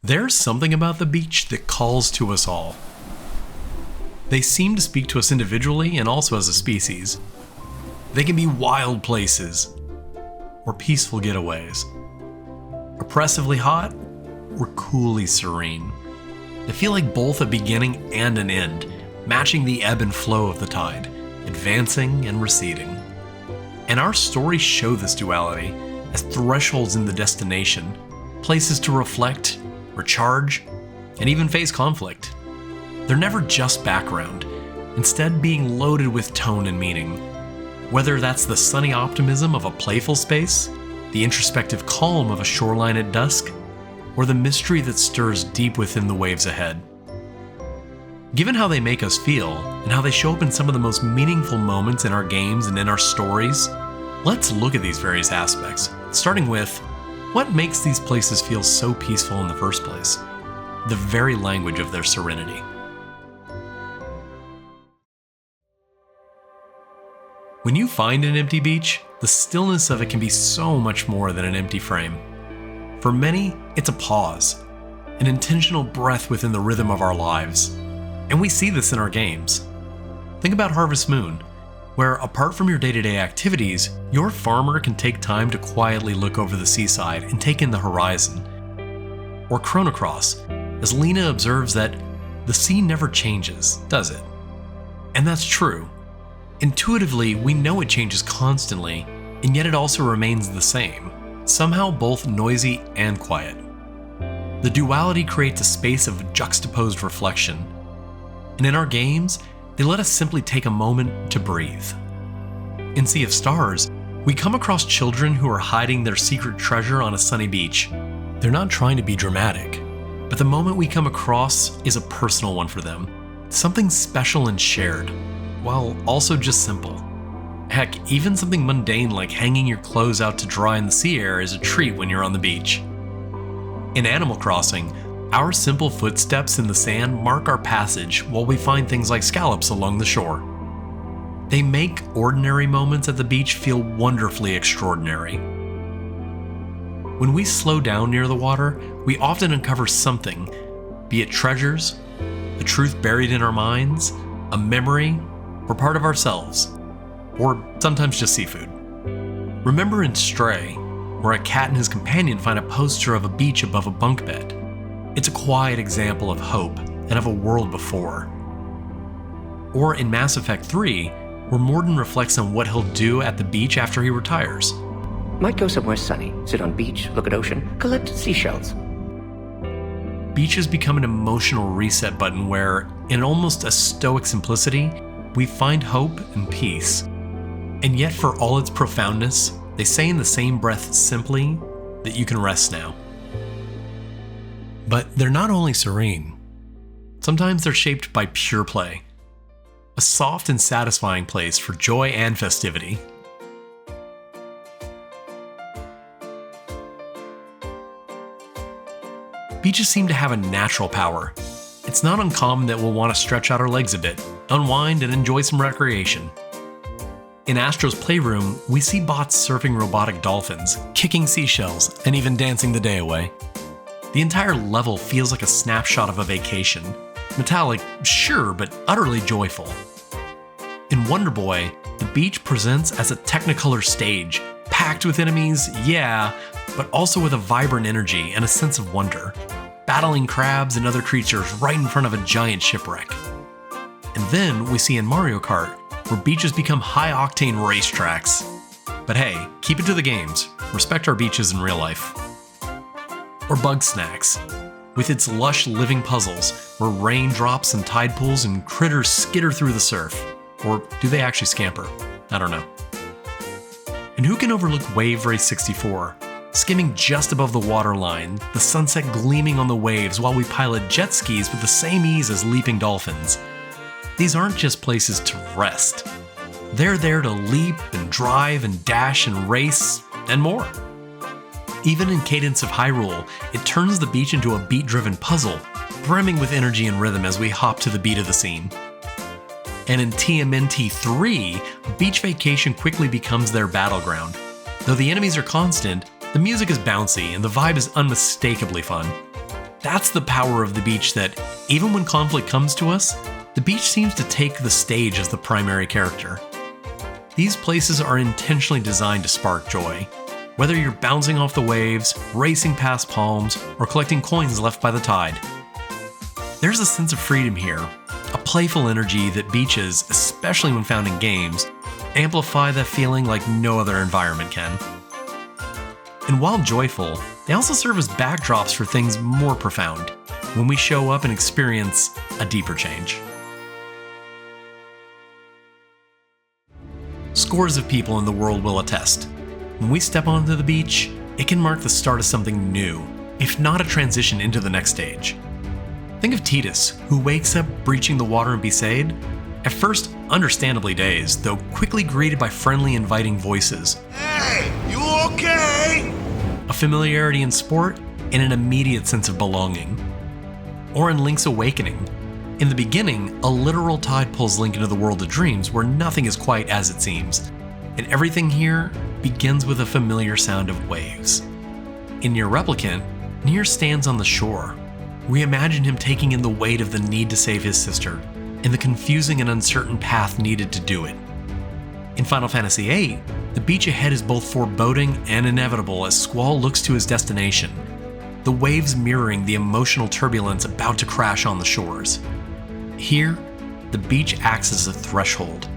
There's something about the beach that calls to us all. They seem to speak to us individually and also as a species. They can be wild places or peaceful getaways. Oppressively hot or coolly serene. They feel like both a beginning and an end, matching the ebb and flow of the tide, advancing and receding. And our stories show this duality as thresholds in the destination, places to reflect, recharge, and even face conflict. They're never just background, instead being loaded with tone and meaning. Whether that's the sunny optimism of a playful space, the introspective calm of a shoreline at dusk, or the mystery that stirs deep within the waves ahead. Given how they make us feel, and how they show up in some of the most meaningful moments in our games and in our stories, let's look at these various aspects, starting with what makes these places feel so peaceful in the first place? The very language of their serenity. When you find an empty beach, the stillness of it can be so much more than an empty frame. For many, it's a pause, an intentional breath within the rhythm of our lives. And we see this in our games. Think about Harvest Moon, where apart from your day-to-day activities, your farmer can take time to quietly look over the seaside and take in the horizon. Or Chrono Cross, as Lena observes that the sea never changes, does it? And that's true. Intuitively, we know it changes constantly, and yet it also remains the same, somehow both noisy and quiet. The duality creates a space of juxtaposed reflection, and in our games, they let us simply take a moment to breathe. In Sea of Stars, we come across children who are hiding their secret treasure on a sunny beach. They're not trying to be dramatic, but the moment we come across is a personal one for them, something special and shared, while also just simple. Heck, even something mundane like hanging your clothes out to dry in the sea air is a treat when you're on the beach. In Animal Crossing, our simple footsteps in the sand mark our passage while we find things like scallops along the shore. They make ordinary moments at the beach feel wonderfully extraordinary. When we slow down near the water, we often uncover something, be it treasures, a truth buried in our minds, a memory, or part of ourselves, or sometimes just seafood. Remember in Stray, where a cat and his companion find a poster of a beach above a bunk bed. It's a quiet example of hope and of a world before. Or in Mass Effect 3, where Mordin reflects on what he'll do at the beach after he retires. Might go somewhere sunny, sit on beach, look at ocean, collect seashells. Beaches become an emotional reset button where, in almost a stoic simplicity, we find hope and peace. And yet for all its profoundness, they say in the same breath simply that you can rest now. But they're not only serene. Sometimes they're shaped by pure play. A soft and satisfying place for joy and festivity. Beaches seem to have a natural power. It's not uncommon that we'll want to stretch out our legs a bit, unwind, and enjoy some recreation. In Astro's Playroom, we see bots surfing robotic dolphins, kicking seashells, and even dancing the day away. The entire level feels like a snapshot of a vacation. Metallic, sure, but utterly joyful. In Wonder Boy, the beach presents as a Technicolor stage, packed with enemies, yeah, but also with a vibrant energy and a sense of wonder, battling crabs and other creatures right in front of a giant shipwreck. And then we see in Mario Kart, where beaches become high-octane racetracks. But hey, keep it to the games, respect our beaches in real life. Or Bugsnax, with its lush living puzzles, where rain drops and tide pools and critters skitter through the surf. Or do they actually scamper? I don't know. And who can overlook Wave Race 64? Skimming just above the waterline, the sunset gleaming on the waves while we pilot jet skis with the same ease as leaping dolphins. These aren't just places to rest. They're there to leap and drive and dash and race and more. Even in Cadence of Hyrule, it turns the beach into a beat-driven puzzle, brimming with energy and rhythm as we hop to the beat of the scene. And in TMNT 3, Beach Vacation quickly becomes their battleground. Though the enemies are constant, the music is bouncy and the vibe is unmistakably fun. That's the power of the beach, that even when conflict comes to us, the beach seems to take the stage as the primary character. These places are intentionally designed to spark joy. Whether you're bouncing off the waves, racing past palms, or collecting coins left by the tide. There's a sense of freedom here, a playful energy that beaches, especially when found in games, amplify that feeling like no other environment can. And while joyful, they also serve as backdrops for things more profound, when we show up and experience a deeper change. Scores of people in the world will attest. When we step onto the beach, it can mark the start of something new, if not a transition into the next stage. Think of Titus, who wakes up breaching the water in Besaid, at first understandably dazed, though quickly greeted by friendly, inviting voices. Hey, you okay? A familiarity in sport and an immediate sense of belonging. Or in Link's Awakening, in the beginning, a literal tide pulls Link into the world of dreams where nothing is quite as it seems, and everything here begins with a familiar sound of waves. In Nier Replicant, Nier stands on the shore. We imagine him taking in the weight of the need to save his sister, and the confusing and uncertain path needed to do it. In Final Fantasy VIII, the beach ahead is both foreboding and inevitable as Squall looks to his destination, the waves mirroring the emotional turbulence about to crash on the shores. Here, the beach acts as a threshold,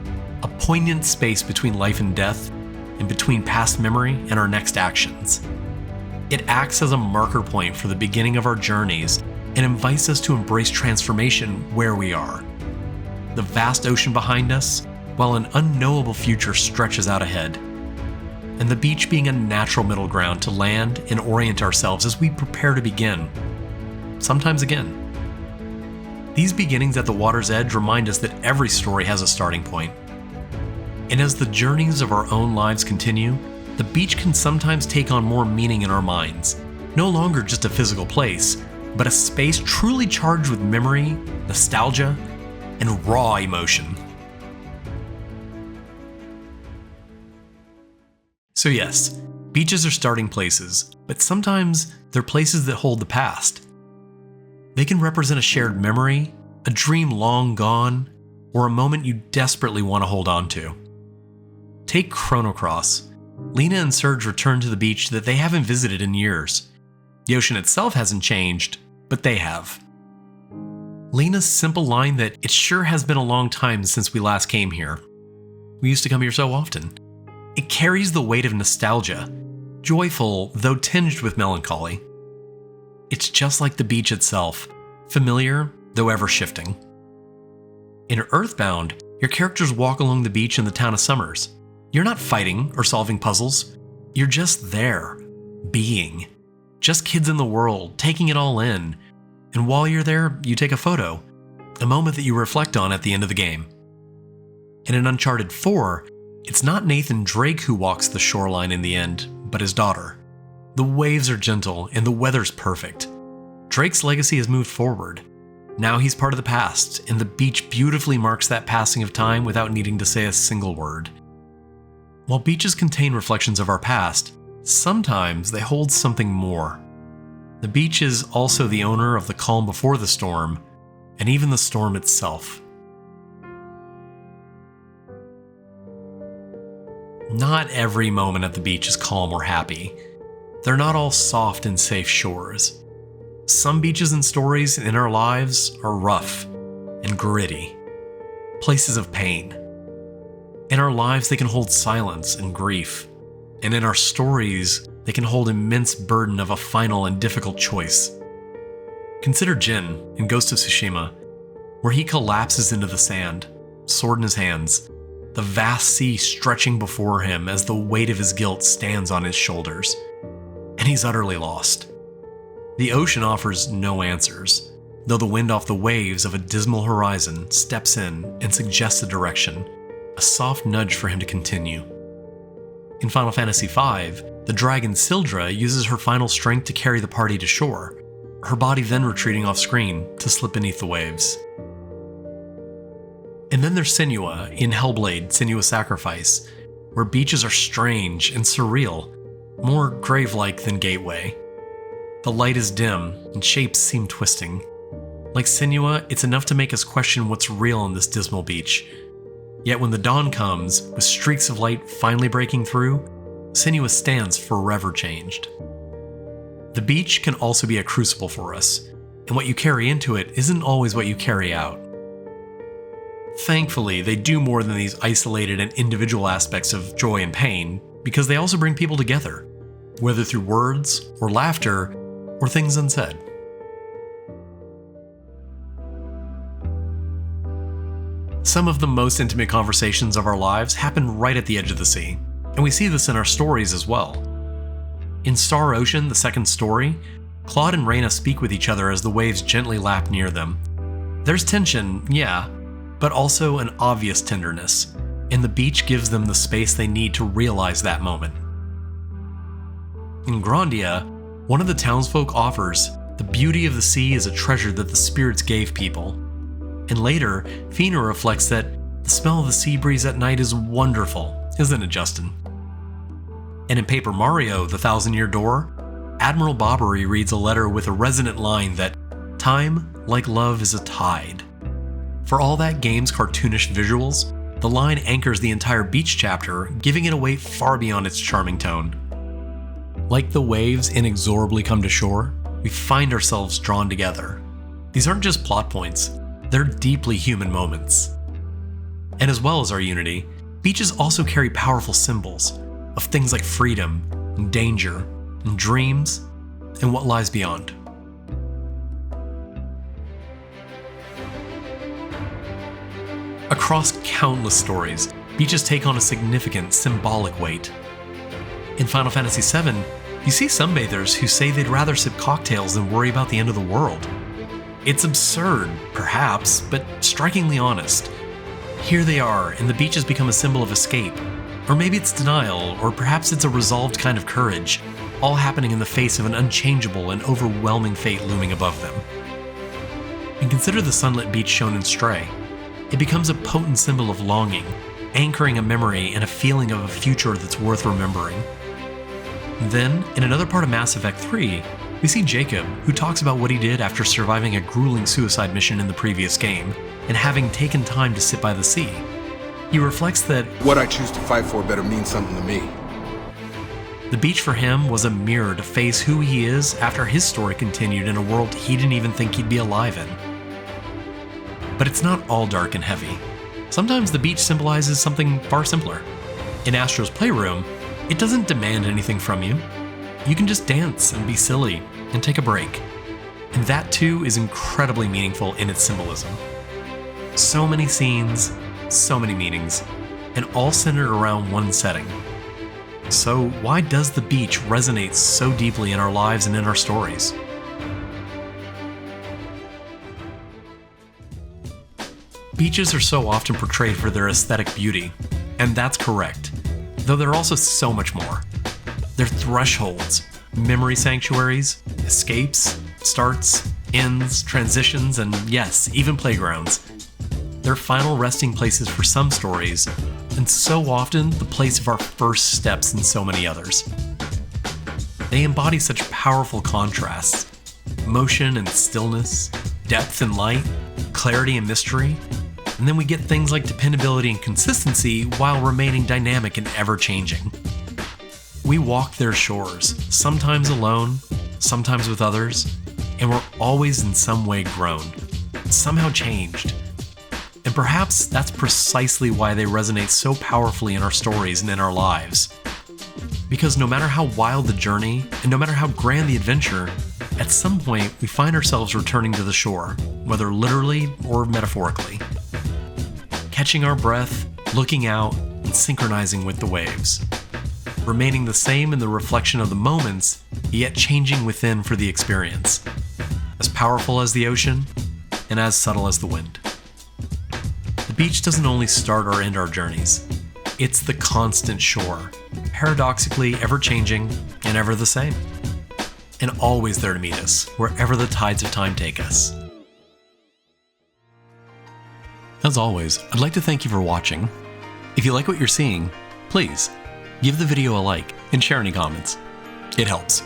a poignant space between life and death, and between past memory and our next actions. It acts as a marker point for the beginning of our journeys and invites us to embrace transformation where we are. The vast ocean behind us, while an unknowable future stretches out ahead. And the beach being a natural middle ground to land and orient ourselves as we prepare to begin. Sometimes again. These beginnings at the water's edge remind us that every story has a starting point. And as the journeys of our own lives continue, the beach can sometimes take on more meaning in our minds. No longer just a physical place, but a space truly charged with memory, nostalgia, and raw emotion. So yes, beaches are starting places, but sometimes they're places that hold the past. They can represent a shared memory, a dream long gone, or a moment you desperately want to hold on to. Take Chrono Cross. Lena and Serge return to the beach that they haven't visited in years. The ocean itself hasn't changed, but they have. Lena's simple line that it sure has been a long time since we last came here. We used to come here so often. It carries the weight of nostalgia, joyful though tinged with melancholy. It's just like the beach itself, familiar though ever shifting. In Earthbound, your characters walk along the beach in the town of Summers. You're not fighting or solving puzzles. You're just there, being. Just kids in the world, taking it all in. And while you're there, you take a photo, a moment that you reflect on at the end of the game. And in Uncharted 4, it's not Nathan Drake who walks the shoreline in the end, but his daughter. The waves are gentle and the weather's perfect. Drake's legacy has moved forward. Now he's part of the past, and the beach beautifully marks that passing of time without needing to say a single word. While beaches contain reflections of our past, sometimes they hold something more. The beach is also the owner of the calm before the storm, and even the storm itself. Not every moment at the beach is calm or happy. They're not all soft and safe shores. Some beaches and stories in our lives are rough and gritty, places of pain. In our lives, they can hold silence and grief, and in our stories, they can hold immense burden of a final and difficult choice. Consider Jin in Ghost of Tsushima, where he collapses into the sand, sword in his hands, the vast sea stretching before him as the weight of his guilt stands on his shoulders. And he's utterly lost. The ocean offers no answers, though the wind off the waves of a dismal horizon steps in and suggests a direction, a soft nudge for him to continue. In Final Fantasy V, the dragon Sildra uses her final strength to carry the party to shore, her body then retreating off screen to slip beneath the waves. And then there's Senua in Hellblade, Senua's Sacrifice, where beaches are strange and surreal, more grave-like than Gateway. The light is dim, and shapes seem twisting. Like Senua, it's enough to make us question what's real on this dismal beach. Yet when the dawn comes, with streaks of light finally breaking through, Senua stands forever changed. The beach can also be a crucible for us, and what you carry into it isn't always what you carry out. Thankfully, they do more than these isolated and individual aspects of joy and pain, because they also bring people together, whether through words, or laughter, or things unsaid. Some of the most intimate conversations of our lives happen right at the edge of the sea, and we see this in our stories as well. In Star Ocean, the second story, Claude and Reyna speak with each other as the waves gently lap near them. There's tension, yeah, but also an obvious tenderness, and the beach gives them the space they need to realize that moment. In Grandia, one of the townsfolk offers, the beauty of the sea is a treasure that the spirits gave people. And later, Fina reflects that the smell of the sea breeze at night is wonderful, isn't it, Justin? And in Paper Mario, The Thousand-Year Door, Admiral Bobbery reads a letter with a resonant line that, "Time, like love, is a tide." For all that game's cartoonish visuals, the line anchors the entire beach chapter, giving it a weight far beyond its charming tone. Like the waves inexorably come to shore, we find ourselves drawn together. These aren't just plot points, they're deeply human moments. And as well as our unity, beaches also carry powerful symbols of things like freedom, and danger, and dreams, and what lies beyond. Across countless stories, beaches take on a significant symbolic weight. In Final Fantasy VII, you see sunbathers who say they'd rather sip cocktails than worry about the end of the world. It's absurd, perhaps, but strikingly honest. Here they are, and the beach has become a symbol of escape. Or maybe it's denial, or perhaps it's a resolved kind of courage, all happening in the face of an unchangeable and overwhelming fate looming above them. And consider the sunlit beach shown in Stray. It becomes a potent symbol of longing, anchoring a memory and a feeling of a future that's worth remembering. Then, in another part of Mass Effect 3, we see Jacob, who talks about what he did after surviving a grueling suicide mission in the previous game, and having taken time to sit by the sea. He reflects that what I choose to fight for better mean something to me. The beach for him was a mirror to face who he is after his story continued in a world he didn't even think he'd be alive in. But it's not all dark and heavy. Sometimes the beach symbolizes something far simpler. In Astro's Playroom, it doesn't demand anything from you. You can just dance and be silly and take a break. And that too is incredibly meaningful in its symbolism. So many scenes, so many meanings, and all centered around one setting. So why does the beach resonate so deeply in our lives and in our stories? Beaches are so often portrayed for their aesthetic beauty, and that's correct, though they're also so much more. They're thresholds, memory sanctuaries, escapes, starts, ends, transitions, and yes, even playgrounds. They're final resting places for some stories, and so often the place of our first steps in so many others. They embody such powerful contrasts: motion and stillness, depth and light, clarity and mystery, and then we get things like dependability and consistency while remaining dynamic and ever-changing. We walk their shores, sometimes alone, sometimes with others, and we're always in some way grown, somehow changed. And perhaps that's precisely why they resonate so powerfully in our stories and in our lives. Because no matter how wild the journey, and no matter how grand the adventure, at some point we find ourselves returning to the shore, whether literally or metaphorically. Catching our breath, looking out, and synchronizing with the waves. Remaining the same in the reflection of the moments, yet changing within for the experience. As powerful as the ocean, and as subtle as the wind. The beach doesn't only start or end our journeys. It's the constant shore, paradoxically ever-changing and ever the same. And always there to meet us, wherever the tides of time take us. As always, I'd like to thank you for watching. If you like what you're seeing, please give the video a like and share any comments. It helps.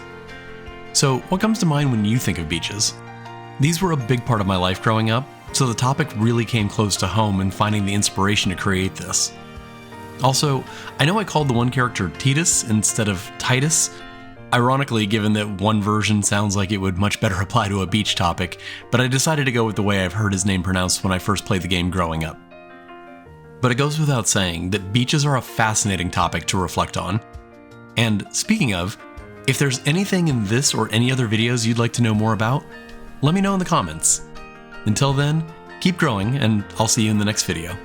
So what comes to mind when you think of beaches? These were a big part of my life growing up, so the topic really came close to home in finding the inspiration to create this. Also, I know I called the one character Titus instead of Titus, ironically given that one version sounds like it would much better apply to a beach topic, but I decided to go with the way I've heard his name pronounced when I first played the game growing up. But it goes without saying that beaches are a fascinating topic to reflect on. And speaking of, if there's anything in this or any other videos you'd like to know more about, let me know in the comments. Until then, keep growing, and I'll see you in the next video.